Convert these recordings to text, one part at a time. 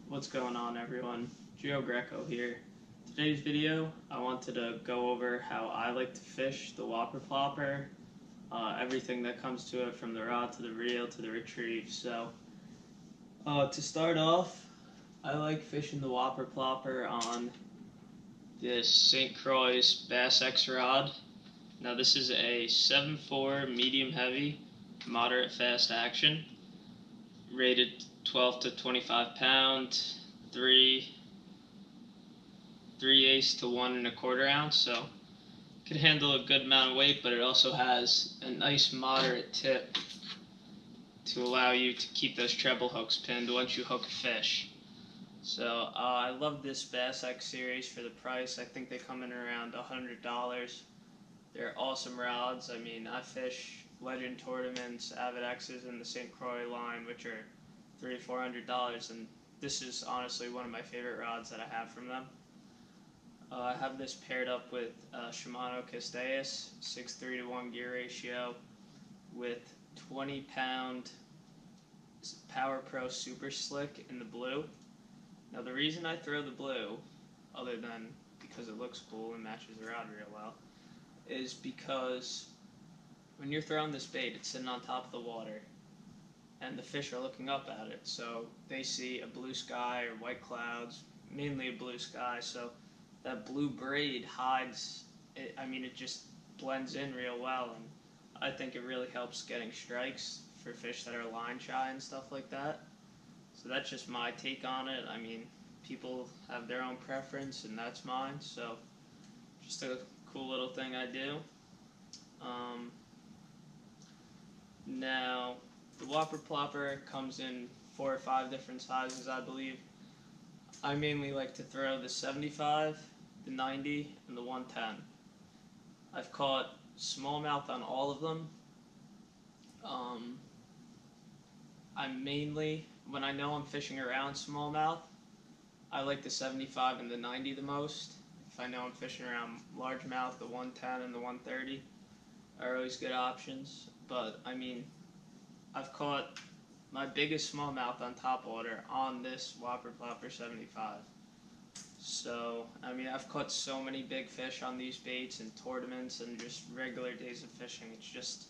What's going on, everyone? Greco here. Today's video, I wanted to go over how I like to fish the Whopper Plopper, everything that comes to it from the rod to the reel to the retrieve. So, to start off, I like fishing the Whopper Plopper on this St. Croix Bass-x rod. Now, this is a 7.4 medium heavy, moderate fast action, rated 12 to 25 pound, 3/8 to 1 1/4 ounce, so it could handle a good amount of weight, but it also has a nice moderate tip to allow you to keep those treble hooks pinned once you hook a fish. So I love this Bass-x series for the price. I think they come in around $100. They're awesome rods. I mean, I fish Legend tournaments, Avid X's, and the St. Croix line, which are $300 to $400, and this is honestly one of my favorite rods that I have from them. I have this paired up with Shimano casitas, 6:3 to 1 gear ratio, with 20-pound Power Pro Super Slick in the blue. Now, the reason I throw the blue, other than because it looks cool and matches the rod real well, is because when you're throwing this bait, it's sitting on top of the water, and the fish are looking up at it, so they see a blue sky or white clouds, mainly a blue sky, so that blue braid hides it. I mean, it just blends in real well, and I think it really helps getting strikes for fish that are line shy and stuff like that. So that's just my take on it. I mean, people have their own preference, and that's mine, so just a cool little thing I do. Now, the Whopper Plopper comes in 4 or 5 different sizes, I believe. I mainly like to throw the 75, the 90, and the 110. I've caught smallmouth on all of them. I'm mainly, when I know I'm fishing around smallmouth, I like the 75 and the 90 the most. If I know I'm fishing around largemouth, the 110 and the 130 are always good options. But, I mean, I've caught my biggest smallmouth on topwater on this Whopper Plopper 75. So, I mean, I've caught so many big fish on these baits in tournaments and just regular days of fishing. It's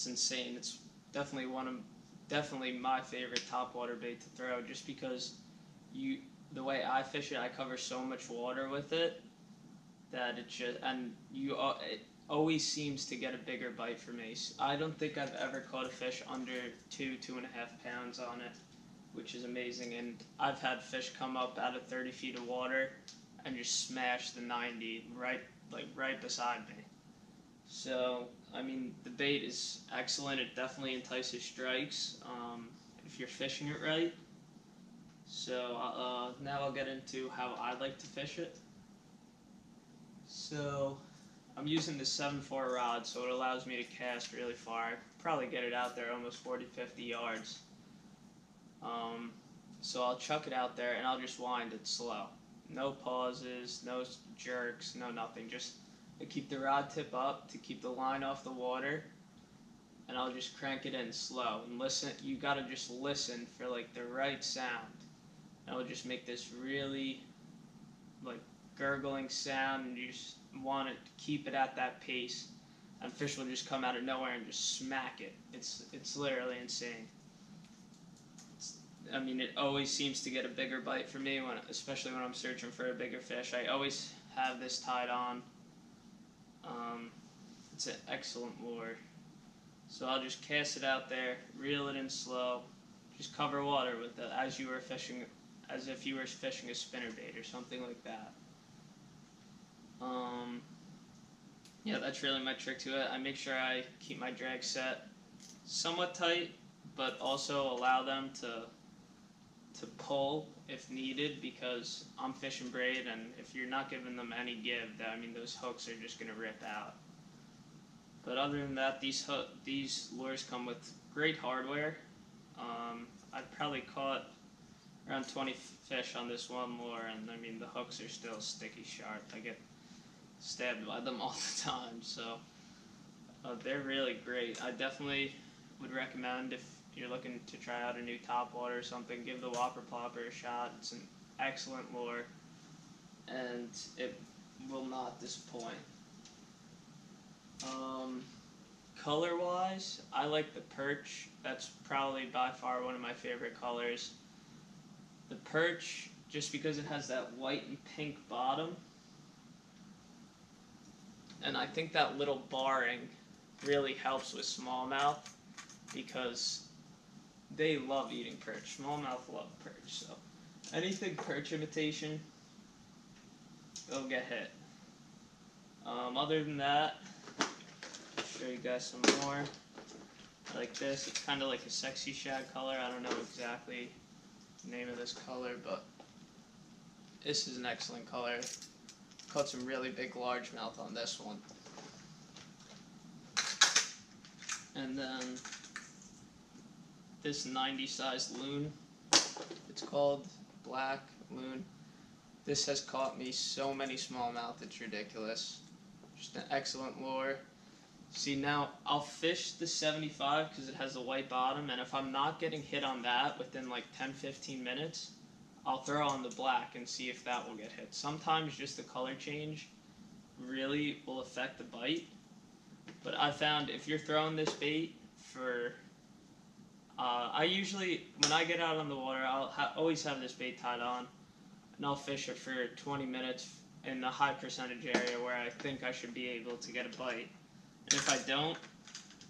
insane. It's definitely my favorite topwater bait to throw, just because the way I fish it, I cover so much water with it that it always seems to get a bigger bite for me. I don't think I've ever caught a fish under 2.5 pounds on it, which is amazing. And I've had fish come up out of 30 feet of water and just smash the 90 right beside me. So, I mean, the bait is excellent. It definitely entices strikes if you're fishing it right. So now I'll get into how I like to fish it. So, I'm using the 7.4 rod, so it allows me to cast really far. I probably get it out there almost 40, 50 yards. So I'll chuck it out there, and I'll just wind it slow. No pauses, no jerks, no nothing. Just to keep the rod tip up, to keep the line off the water, and I'll just crank it in slow. And listen, you gotta just listen for like the right sound. And it'll just make this really like gurgling sound, and you just want to keep it at that pace, and fish will just come out of nowhere and just smack it. It's literally insane. I mean, it always seems to get a bigger bite for me, especially when I'm searching for a bigger fish. I always have this tied on. It's an excellent lure. So I'll just cast it out there, reel it in slow, just cover water with it as if you were fishing a spinnerbait or something like that. Yeah, that's really my trick to it. I make sure I keep my drag set somewhat tight, but also allow them to pull if needed, because I'm fishing braid, and if you're not giving them any give, I mean, those hooks are just going to rip out. But other than that, these lures come with great hardware. I've probably caught around 20 fish on this one lure, and I mean, the hooks are still sticky sharp. I get stabbed by them all the time, so they're really great. I definitely would recommend, you're looking to try out a new topwater or something, give the Whopper Plopper a shot. It's an excellent lure, and it will not disappoint. Color-wise, I like the perch. That's probably by far one of my favorite colors. The perch, just because it has that white and pink bottom, and I think that little barring really helps with smallmouth because they love eating perch. Smallmouth love perch, so anything perch imitation, it'll get hit. Other than that, I'll show you guys some more. I like this. It's kind of like a sexy shad color. I don't know exactly the name of this color, but this is an excellent color. Caught some really big largemouth on this one. And then this 90 size loon, it's called Black Loon. This has caught me so many smallmouth, it's ridiculous. Just an excellent lure. See, now I'll fish the 75 because it has a white bottom, and if I'm not getting hit on that within like 10-15 minutes, I'll throw on the black and see if that will get hit. Sometimes just the color change really will affect the bite, but I found if you're throwing this bait for, I usually, when I get out on the water, I'll always have this bait tied on, and I'll fish it for 20 minutes in the high percentage area where I think I should be able to get a bite. And if I don't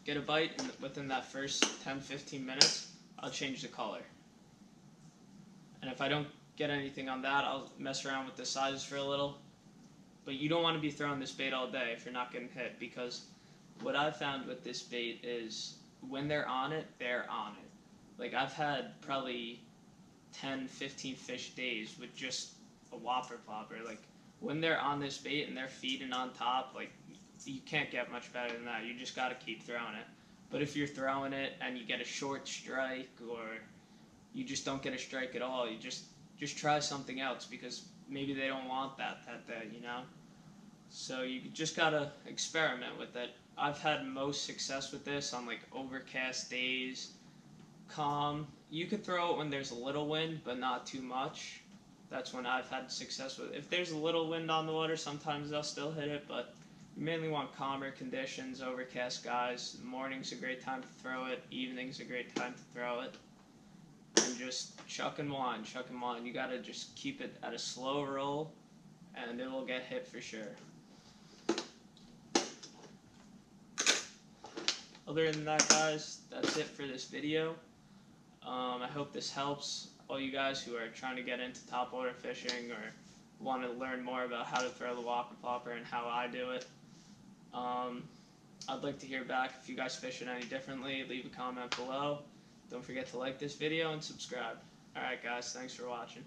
get a bite within that first 10-15 minutes, I'll change the color. And if I don't get anything on that, I'll mess around with the sizes for a little. But you don't want to be throwing this bait all day if you're not getting hit, because what I've found with this bait is when they're on it, they're on it. Like, I've had probably 10-15 fish days with just a Whopper Plopper. Like, when they're on this bait and they're feeding on top, like, you can't get much better than that. You just got to keep throwing it. But if you're throwing it and you get a short strike, or you just don't get a strike at all, you just try something else, because maybe they don't want that day, you know? So you just got to experiment with it. I've had most success with this on like overcast days, calm. You could throw it when there's a little wind, but not too much. That's when I've had success with it. If there's a little wind on the water, sometimes I'll still hit it, but you mainly want calmer conditions, overcast skies. Morning's a great time to throw it. Evening's a great time to throw it. And just chuck and wind, chuck and wind. You gotta just keep it at a slow roll, and it will get hit for sure. Other than that, guys, that's it for this video. I hope this helps all you guys who are trying to get into topwater fishing or want to learn more about how to throw the Whopper Plopper and how I do it. I'd like to hear back if you guys fish it any differently. Leave a comment below. Don't forget to like this video and subscribe. Alright guys, thanks for watching.